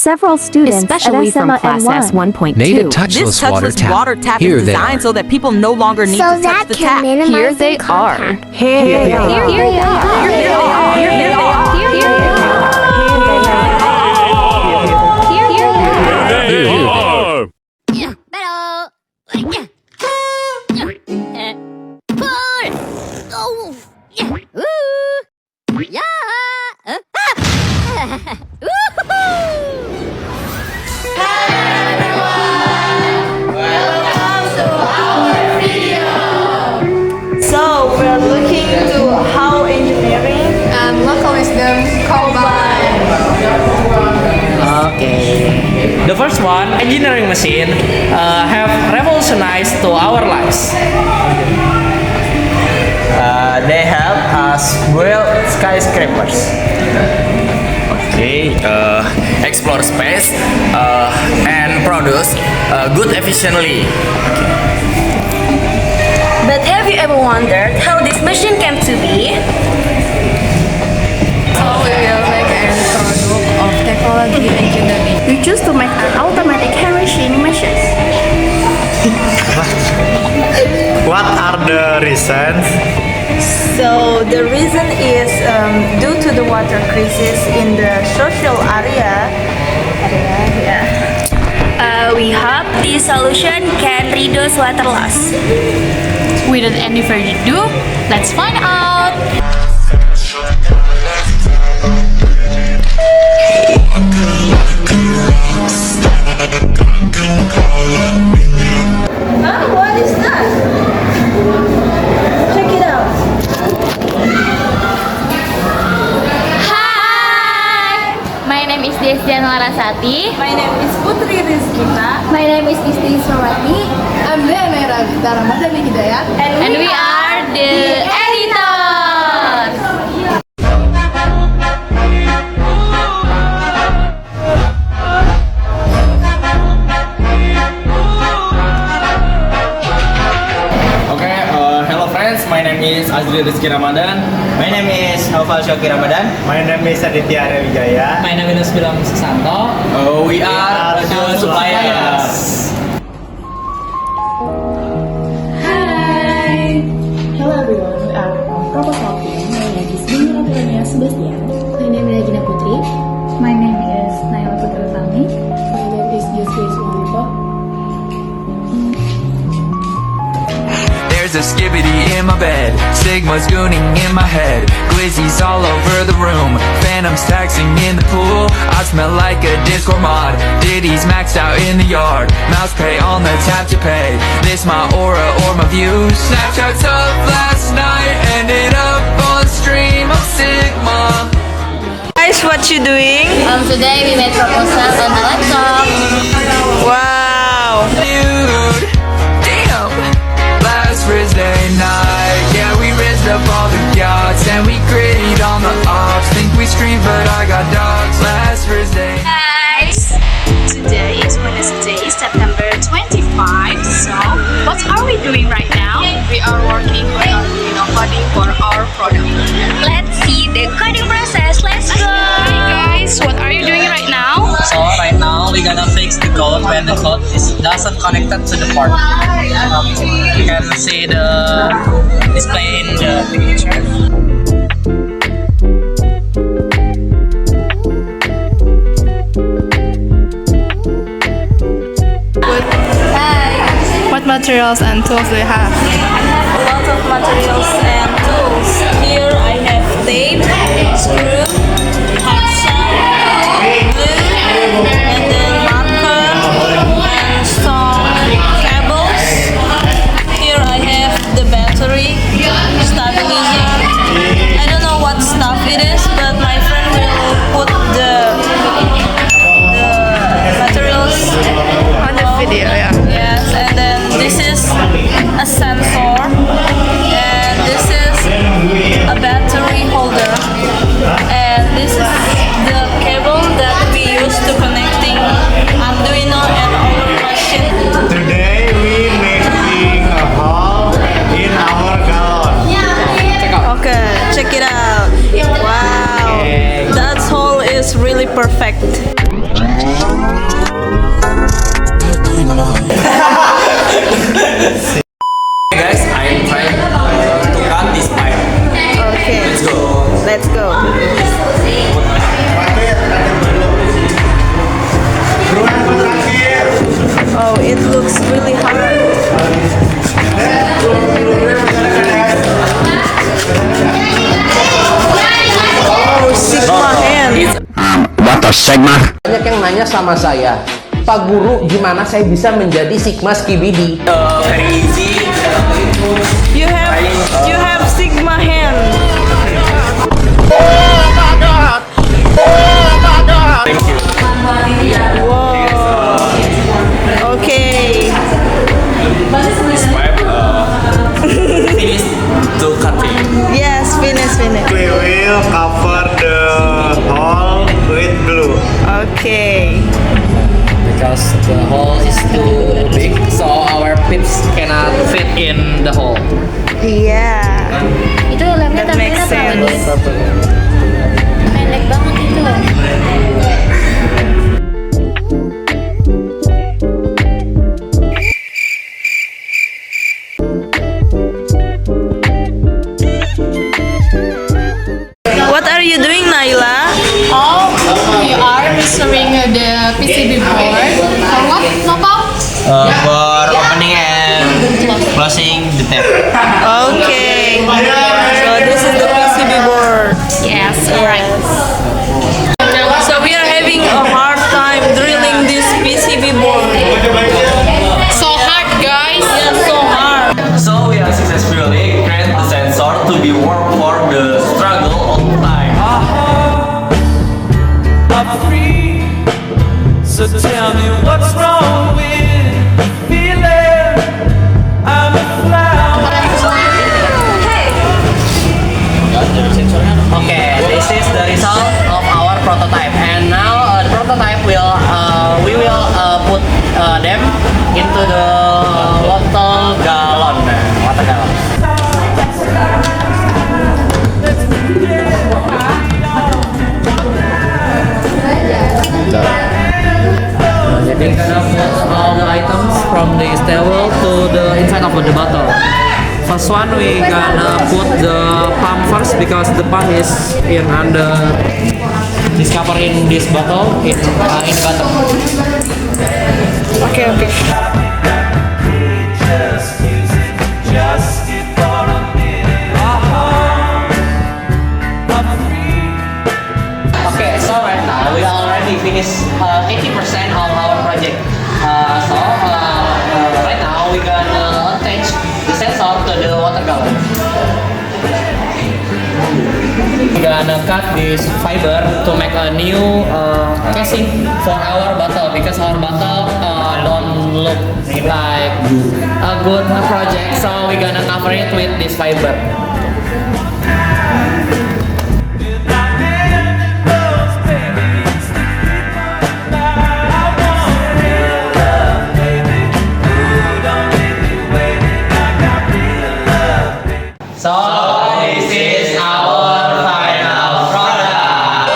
several students especially at from class S1.2. S1.2. Made a touchless water tap. is Here they designed are. so that people no longer need to touch the tap. Here they are. Here they are. So we're looking into how engineering and local wisdom combine. Okay. The first one, engineering machine, have revolutionized to our lives. They help us build skyscrapers. Okay, explore space and produce good efficiently. But have you ever wondered how this machine came to be? So we will make a product of technology engineering. We choose to make an automatic hand washing machine. What are the reasons? So the reason is due to the water crisis in the social area. We hope this solution can reduce water loss. Without any further ado, let's find out. What is that? Check it out. Hi, my name is Destian Larasati. My name is Putri Rizkita. My name is Isti Surwati. I'm Leonera Daramadani Hidayat. And we are the editors. Okay, hello friends. My name is Azri Rizky Ramadan. My name is Noval Shoki Ramadan. My name is Aditya Wijaya. My name is Bilam Susanto. We are the suppliers. Hello everyone, we are from Proposal Team. My name is Bini Ratulia Sebastian. My name is Regina Putri. My name is Naila Putri Utami. My name is Yusri Suwanto. There's a skibbity in my bed, stigma's gooning in my head, glizzies all over the room, phantoms taxing in the pool. I smell like a Discord mod, Diddy's maxed out in the yard, mouse pay on the tap to pay. This my aura or my views. Snapshots of last night ended up on stream of Sigma. Guys, what you doing? Today we made proposal on a laptop. Wow. Dude, damn. Last Thursday night, yeah, we raised up all the yachts and we gritted on the ops. Think we streamed, but I got dogs. Last Thursday. Guys, today is Wednesday, September 25. So, what are we doing right now? We are working on coding for our product. Let's see the coding process. Let's go. Hi guys, what are you doing right now? So right now we're gonna fix the code when the code is doesn't connected to the port. You can see the display in the picture. What materials and tools do you have? A lot of materials and tools. Here I have tape, screw, hacksaw, glue, and then marker, and some cables. Here I have the battery, stabilizer. I don't know what stuff it is, but my friend will put the materials On the video, yeah. Yes, and then this is a sensor, and this is a battery holder, and Sigma. Banyak yang nanya sama saya, Pak Guru, gimana saya bisa menjadi Sigma Skibidi? Very easy. You have Sigma hand. Thank you. Wow. Okay. Finish to cutting. Yes, finish. We will cover the hole with glue. Okay. Because the hole is too big, so our pips cannot fit in the hole. Yeah. Itu lemnya That makes sense. pendek banget itu. What are you doing, Naila? Oh, we are measuring the PCB board. For what, Nopal? For opening and closing the tab. Okay. So this is the PCB board. Yes, alright. So we are having a hard time drilling this PCB board. So hard, guys. Yeah, so hard. So we have successfully created the sensor to be work for the struggle all the time. I'm free, so tell me what's wrong with feeling I'm a flower. Okay, this is the result of our prototype, and now the prototype will we will put them into the water gallon. Jadi gonna put all the items from the stairwell to the inside of the bottle. First one we gonna put the pump first because the pump is in under this cover in this bottle in the bottom. Okay. Okay, so right now we already finished 80% of our project. Right now we gonna attach the sensor to the water gallon. We're gonna cut this fiber to make a new casing for our bottle because our bottle don't look like a good project. So we're gonna cover it with this fiber. So this is our final product.